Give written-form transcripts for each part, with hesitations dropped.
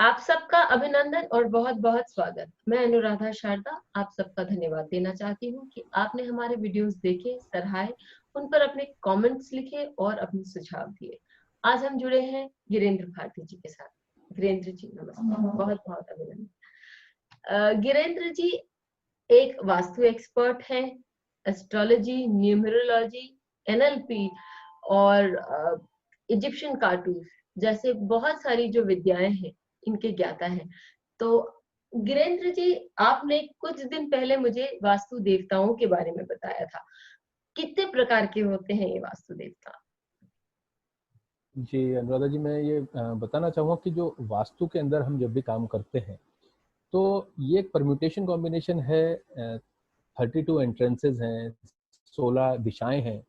आप सबका अभिनंदन और बहुत बहुत स्वागत। मैं अनुराधा शारदा आप सबका धन्यवाद देना चाहती हूँ कि आपने हमारे वीडियोस देखे, सराहे, उन पर अपने कमेंट्स लिखे और अपने सुझाव दिए। आज हम जुड़े हैं गिरेंद्र भारती जी के साथ। गिरेंद्र जी नमस्ते, बहुत बहुत अभिनंदन। गिरेंद्र जी एक वास्तु एक्सपर्ट हैं, एस्ट्रोलॉजी, न्यूमरोलॉजी, एनएलपी और इजिप्शियन कार्टून जैसे बहुत सारी जो विद्याएं हैं इनके ज्ञाता हैं। तो गिरेंद्र जी, आपने कुछ दिन पहले मुझे वास्तु देवताओं के बारे में बताया था। कितने प्रकार के होते हैं ये वास्तु देवता? जी अनुराधा जी, मैं ये बताना चाहूँगा कि जो वास्तु के अंदर हम जब भी काम करते हैं तो ये एक परम्यूटेशन कॉम्बिनेशन है। 32 एंट्रेंसेस हैं, 16 दिशाएं हैं,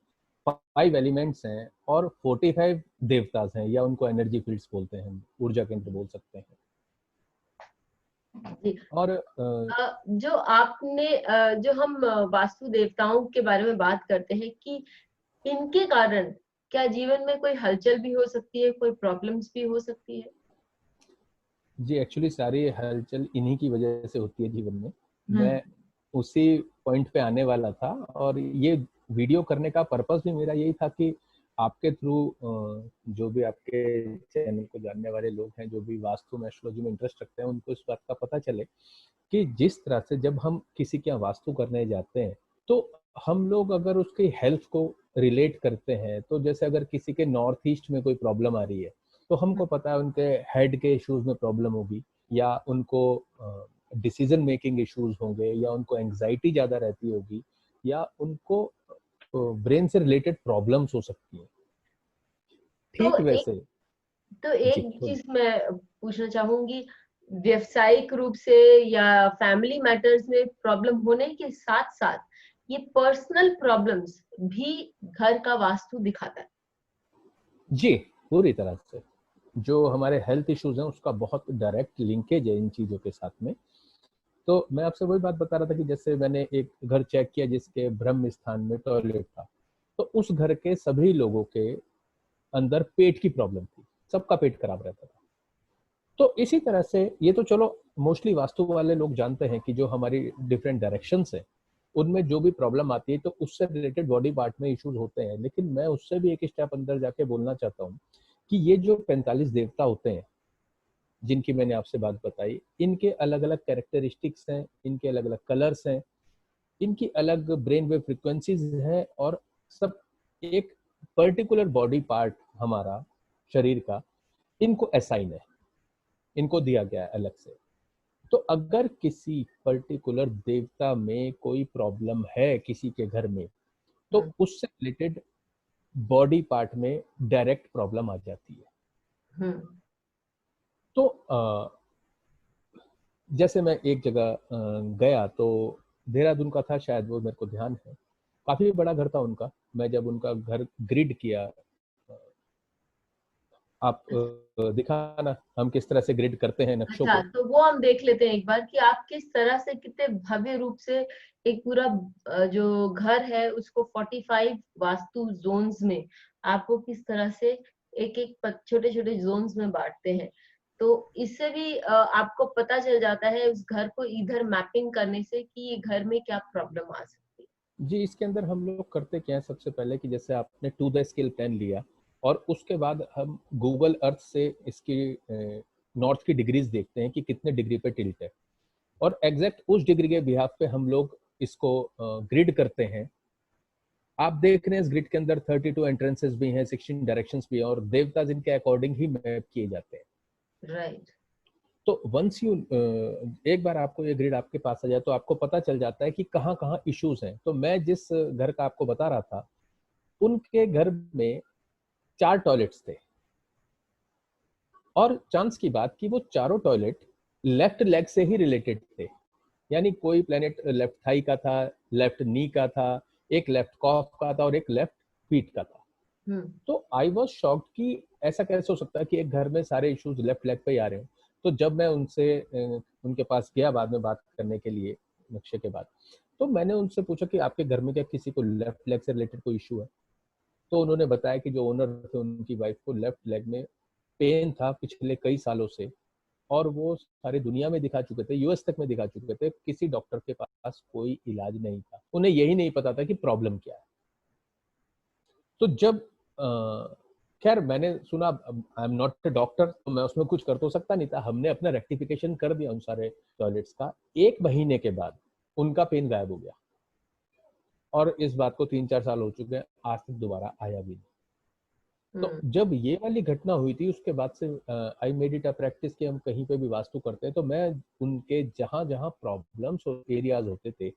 5 एलिमेंट्स हैं और 45 देवतास हैं, या उनको एनर्जी फील्ड्स बोलते हैं, हम ऊर्जा केंद्र बोल सकते हैं। जी। और जो आपने जो हम वास्तु देवताओं के बारे में बात करते हैं कि इनके कारण क्या जीवन में कोई हलचल भी हो सकती है, कोई प्रॉब्लम्स भी हो सकती है? जी एक्चुअली सारी हलचल इन्हीं की वजह से होती है जीवन में। हम्म। मैं उसी पॉइंट पे आने वाला था, और ये वीडियो करने का पर्पस भी मेरा यही था कि आपके थ्रू जो भी आपके चैनल को जानने वाले लोग हैं, जो भी वास्तु में, एस्ट्रोलॉजी में इंटरेस्ट रखते हैं, उनको इस बात का पता चले कि जिस तरह से जब हम किसी के यहाँ वास्तु करने जाते हैं तो हम लोग अगर उसकी हेल्थ को रिलेट करते हैं, तो जैसे अगर किसी के नॉर्थ ईस्ट में कोई प्रॉब्लम आ रही है तो हमको पता है उनके हेड के इश्यूज में प्रॉब्लम होगी, या उनको डिसीजन मेकिंग इश्यूज होंगे, या उनको एंग्जाइटी ज़्यादा रहती होगी, या उनको ब्रेन से रिलेटेड प्रॉब्लम्स हो सकती हैं। तो ठीक वैसे। जी एक बोलिए। चीज मैं पूछना चाहूंगी, व्यवसायिक रूप से या फैमिली मैटर्स में प्रॉब्लम होने के साथ साथ ये पर्सनल प्रॉब्लम्स भी घर का वास्तु दिखाता है। जी पूरी तरह से जो हमारे हेल्थ इश्यूज हैं उसका बहुत डायरेक्ट लिंकेज है इन चीज़ों के साथ में। तो मैं आपसे वही बात बता रहा था कि जैसे मैंने एक घर चेक किया जिसके ब्रह्म स्थान में टॉयलेट था, तो उस घर के सभी लोगों के अंदर पेट की प्रॉब्लम थी, सबका पेट खराब रहता था। तो इसी तरह से ये तो चलो मोस्टली वास्तु वाले लोग जानते हैं कि जो हमारी डिफरेंट डायरेक्शंस है उनमें जो भी प्रॉब्लम आती है तो उससे रिलेटेड बॉडी पार्ट में इश्यूज होते हैं, लेकिन मैं उससे भी एक स्टेप अंदर जाके बोलना चाहता हूँ कि ये जो 45 देवता होते हैं जिनकी मैंने आपसे बात बताई, इनके अलग अलग कैरेक्टरिस्टिक्स हैं, इनके अलग अलग कलर्स हैं, इनकी अलग ब्रेन वेव फ्रिक्वेंसीज हैं, और सब एक पर्टिकुलर बॉडी पार्ट हमारा शरीर का इनको असाइन है, इनको दिया गया है अलग से। तो अगर किसी पर्टिकुलर देवता में कोई प्रॉब्लम है किसी के घर में, तो हम्म। उससे रिलेटेड बॉडी पार्ट में डायरेक्ट प्रॉब्लम आ जाती है। हम्म। तो जैसे मैं एक जगह गया तो देहरादून का था शायद, वो मेरे को ध्यान है, काफी बड़ा घर था उनका। मैं जब उनका घर ग्रिड किया, आप दिखाना हम किस तरह से ग्रिड करते हैं नक्शों अच्छा, को। तो वो हम देख लेते हैं एक बार कि आप किस तरह से कितने भव्य रूप से एक पूरा जो घर है उसको 45 वास्तु जोन्स में आपको किस तरह से एक एक छोटे छोटे जोन्स में बांटते हैं। तो इससे भी आपको पता चल जाता है उस घर को इधर मैपिंग करने से कि ये घर में क्या प्रॉब्लम आ सकती जी इसके अंदर हम लोग करते क्या है, सबसे पहले कि जैसे आपने टू द स्केल प्लान लिया, और उसके बाद हम गूगल अर्थ से इसकी नॉर्थ की डिग्रीज देखते हैं कि कितने डिग्री पे टिल्ट है, और एग्जैक्ट उस डिग्री के बिहाफ पे हम लोग इसको ग्रिड करते हैं। आप देख रहे हैं इस ग्रिड के अंदर 32 एंट्रेंसेस भी हैं, 16 डायरेक्शंस भी हैं, और देवता जिनके अकॉर्डिंग ही मैप किए जाते हैं। है? राइट। तो वंस यू एक बार आपको ये ग्रिड आपके पास आ जाए तो आपको पता चल जाता है कि कहाँ कहाँ इश्यूज हैं। तो मैं जिस घर का आपको बता रहा था, उनके घर में 4 टॉयलेट्स थे, और चांस की बात कि वो चारों टॉयलेट लेफ्ट लेग से ही रिलेटेड थे, यानी कोई प्लेनेट लेफ्ट थाई का था, लेफ्ट नी का था, एक लेफ्ट कॉफ का था, और एक लेफ्ट फीट का था। हम्म। तो आई वॉज शॉक्ड कि ऐसा कैसे हो सकता है कि एक घर में सारे इश्यूज लेफ्ट लेग पे ही आ रहे हैं। तो जब मैं उनसे उनके पास गया बाद में बात करने के लिए नक्शे के बाद, तो मैंने उनसे पूछा कि आपके घर में क्या किसी को लेफ्ट लेग से रिलेटेड कोई इशू है। तो उन्होंने बताया कि जो ओनर थे उनकी वाइफ को लेफ्ट लेग में पेन था पिछले कई सालों से, और वो सारी दुनिया में दिखा चुके थे, यूएस तक में दिखा चुके थे, किसी डॉक्टर के पास कोई इलाज नहीं था, उन्हें यही नहीं पता था कि प्रॉब्लम क्या है। तो जब खैर मैंने सुना, I am not a doctor, तो मैं उसमें कुछ कर तो सकता नहीं था, हमने अपना रेक्टिफिकेशन कर दिया उन सारे टॉयलेट्स का। 1 महीने के बाद उनका पेन गायब हो गया, और इस बात को 3-4 साल हो चुके हैं, आज तक दोबारा आया भी नहीं। तो जब ये वाली घटना हुई थी, उसके बाद से I made it a practice कि हम कहीं पे भी वास्तु करते हैं तो मैं उनके जहां जहां प्रॉब्लम्स एरियाज होते थे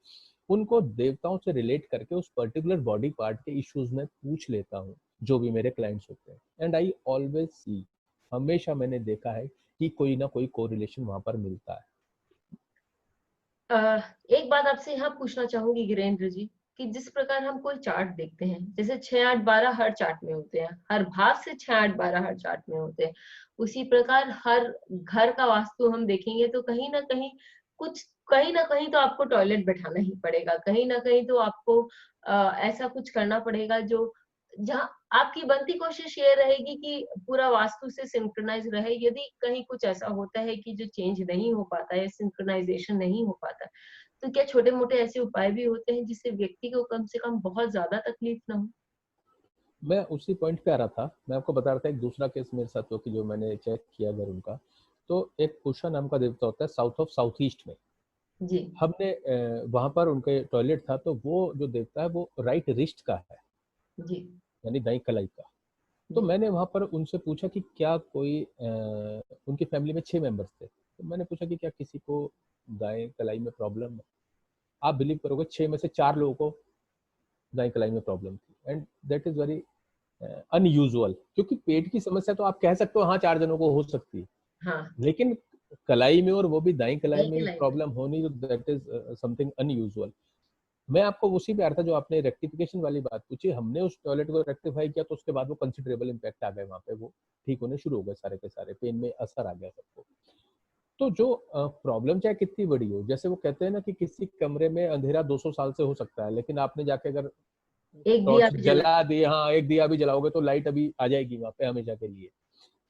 उनको देवताओं से रिलेट करके उस पर्टिकुलर बॉडी पार्ट के इश्यूज में पूछ लेता हूँ, जो भी मेरे क्लाइंट्स होते हैं। एंड आई ऑलवेज सी, हमेशा मैंने देखा है कि कोई ना कोई कोरिलेशन वहां पर मिलता है। एक बात आपसे यहाँ पूछना चाहूंगी गिरेंद्र जी, कि जिस प्रकार हम कोई चार्ट देखते हैं, जैसे 6-8-12 हर चार्ट में होते हैं, हर भाव से 6-8-12 हर चार्ट में होते हैं, उसी प्रकार हर घर का वास्तु हम देखेंगे तो कहीं ना कहीं कुछ, कहीं ना कहीं तो आपको टॉयलेट बैठाना ही पड़ेगा, कहीं ना कहीं तो आपको ऐसा कुछ करना पड़ेगा जो, जहाँ आपकी बनती कोशिश ये रहेगी कि पूरा वास्तु से सिंक्रोनाइज रहे। यदि कहीं कुछ ऐसा होता है कि जो चेंज नहीं हो पाता है, सिंक्रोनाइजेशन नहीं हो पाता, तो क्या छोटे मोटे ऐसे उपाय भी होते हैं जिससे व्यक्ति को कम से कम बहुत ज्यादा तकलीफ ना हो? मैं उसी पॉइंट पे आ रहा था, मैं आपको बता रहा था, एक दूसरा केस मेरे साथ हो कि जो मैंने चेक किया घर उनका। तो एक पुषा नाम का देवता होता है साउथ ऑफ साउथ ईस्ट में। जी। हमने वहां पर उनके टॉयलेट था, तो वो जो देवता है वो राइट रिस्ट का है, जी। यानी दाई कलाई का। तो जी। मैंने वहां पर उनसे पूछा कि क्या कोई उनकी फैमिली में 6 मेंबर्स थे, तो मैंने पूछा कि क्या किसी को दाएं कलाई में प्रॉब्लम है। आप बिलीव करोगे, 6 में से 4 लोगों को दाएं कलाई में प्रॉब्लम थी। And that is very unusual, क्योंकि पेट की समस्या तो आप कह सकते हो हाँ 4 जनों को हो सकती है, हाँ। लेकिन कलाई में, और वो भी दाई कलाई सही में लाइन में। प्रॉब्लम होनी, दैट इज समथिंग अनयूजुअल। मैं आपको उसी पे आ रहा था, जो आपने रेक्टिफिकेशन वाली बात पूछी, हमने उस टॉयलेट को रेक्टिफाई किया तो उसके बाद वो कंसिडरेबल इम्पैक्ट आ गए वहाँ पे, वो ठीक होने शुरू हो गए सारे के सारे, पेन में असर आ गया सबको। तो जो प्रॉब्लम चाहे कितनी बड़ी हो, जैसे वो कहते हैं ना कि किसी कमरे में अंधेरा 200 साल से हो सकता है, लेकिन आपने जाके अगर एक दिया टॉर्च भी जला। जला दी, हाँ एक दिया भी जलाओगे तो लाइट अभी आ जाएगी वहाँ पे हमेशा के लिए।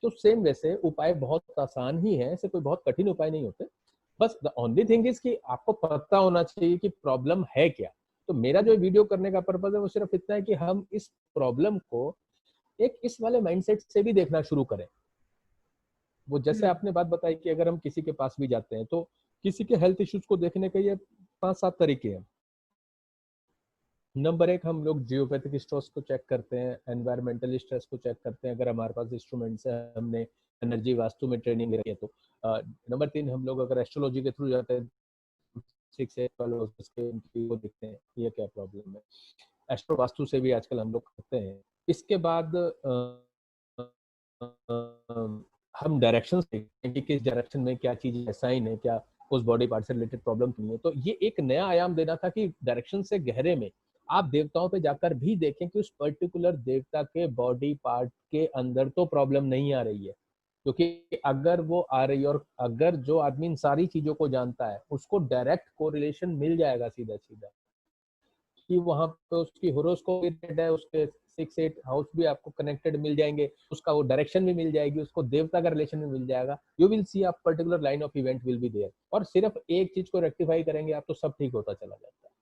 तो सेम वैसे उपाय बहुत आसान ही है, ऐसे कोई बहुत कठिन उपाय नहीं होते। बस द ओनली थिंग इज कि आपको पता होना चाहिए कि प्रॉब्लम है क्या। तो मेरा जो वीडियो करने का पर्पज है वो सिर्फ इतना है कि हम इस प्रॉब्लम को एक इस वाले माइंडसेट से भी देखना शुरू करें। वो जैसे हम्म। आपने बात बताई कि अगर हम किसी के पास भी जाते हैं तो किसी के हेल्थ इश्यूज को देखने के ये 5-7 तरीके हैं। नंबर 1, हम लोग जियोपैथिक स्ट्रेस को चेक करते हैं, एनवायरमेंटल स्ट्रेस को चेक करते हैं, अगर हमारे पास इंस्ट्रूमेंट्स है, हमने एनर्जी वास्तु में ट्रेनिंग ले रखी है तो। नंबर 3, हम लोग अगर एस्ट्रोलॉजी के थ्रू जाते हैं, 6 वाले को देखते हैं ये क्या प्रॉब्लम है। एस्ट्रो वास्तु से भी आजकल हम लोग करते हैं। इसके बाद हम डायरेक्शन देखते हैं कि किस डायरेक्शन में क्या चीज है, साइन है क्या, उस बॉडी पार्ट से रिलेटेड प्रॉब्लम नहीं है। तो ये एक नया आयाम देना था कि डायरेक्शन से गहरे में आप देवताओं पे जाकर भी देखें कि उस पर्टिकुलर देवता के बॉडी पार्ट के अंदर तो प्रॉब्लम नहीं आ रही है। क्योंकि अगर वो आ रही है, और अगर जो आदमी इन सारी चीजों को जानता है उसको डायरेक्ट कोरिलेशन मिल जाएगा सीधा सीधा, कि वहां पे उसकी होरोस्कोप है, उसके 6-8 हाउस भी आपको कनेक्टेड मिल जाएंगे, उसका वो डायरेक्शन भी मिल जाएगी, उसको देवता का रिलेशन भी मिल जाएगा। You will see a particular line of event will be there, और सिर्फ एक चीज को रेक्टिफाई करेंगे आप तो सब ठीक होता चला जाता है।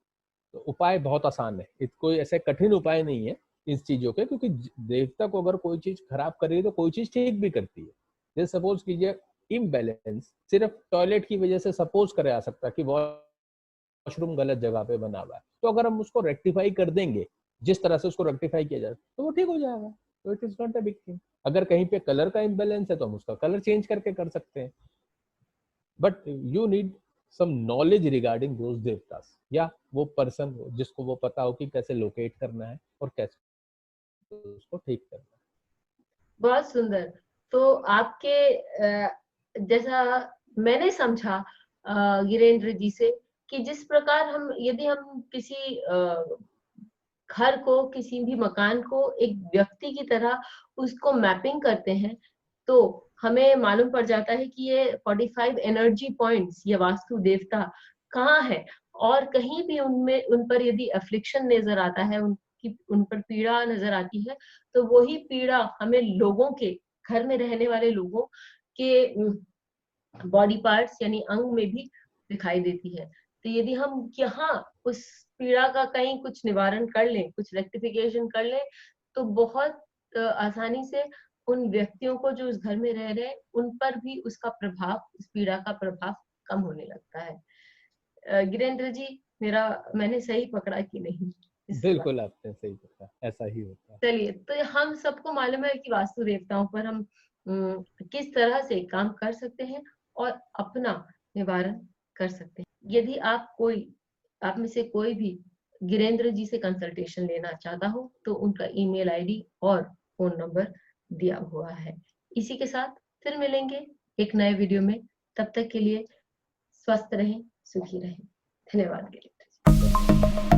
तो उपाय बहुत आसान है, कोई ऐसे कठिन उपाय नहीं है इस चीजों के, क्योंकि देवता को अगर कोई चीज खराब कर रही है तो कोई चीज ठीक भी करती है। जैसे सपोज कीजिए इम्बैलेंस सिर्फ टॉयलेट की वजह से सपोज करे आ सकता है कि वॉशरूम गलत जगह पे बना हुआ है, तो अगर हम उसको रेक्टिफाई कर देंगे, जिस तरह से उसको रेक्टिफाई किया जाए तो वो ठीक हो जाएगा। तो it is not a big thing. अगर कहीं पे कलर का इम्बैलेंस है तो हम उसका कलर चेंज करके कर सकते हैं, but you need some knowledge regarding those देवतास, या वो पर्सन जिसको वो पता हो कि कैसे लोकेट करना है और कैसे उसको ठीक करना है। बहुत सुंदर। तो आपके जैसा मैंने समझा गिरेंद्र जी से, कि जिस प्रकार हम, यदि हम किसी घर को, किसी भी मकान को एक व्यक्ति की तरह उसको मैपिंग करते हैं, तो हमें मालूम पड़ जाता है कि ये 45 एनर्जी पॉइंट्स, ये वास्तु देवता कहाँ है, और कहीं भी उनमें, उन पर यदि अफ्लिक्शन नजर आता है, उनकी, उन पर पीड़ा नजर आती है, तो वही पीड़ा हमें लोगों के, घर में रहने वाले लोगों के बॉडी पार्ट्स यानी अंग में भी दिखाई देती है। तो यदि हम यहाँ उस पीड़ा का कहीं कुछ निवारण कर लें, कुछ रेक्टिफिकेशन कर लें, तो बहुत आसानी से उन व्यक्तियों को जो उस घर में रह रहे हैं उन पर भी उसका प्रभाव, उस पीड़ा का प्रभाव कम होने लगता है। गिरेंद्र जी, मैंने सही पकड़ा कि नहीं? बिल्कुल आपने सही पकड़ा, ऐसा ही होता है। चलिए, तो हम सबको मालूम है कि वास्तु देवताओं पर हम किस तरह से काम कर सकते हैं और अपना निवारण कर सकते हैं। यदि आप में से कोई भी गिरेंद्र जी से कंसल्टेशन लेना चाहता हो तो उनका ईमेल आईडी और फोन नंबर दिया हुआ है। इसी के साथ फिर मिलेंगे एक नए वीडियो में। तब तक के लिए स्वस्थ रहें, सुखी रहें। धन्यवाद गिरेंद्र जी।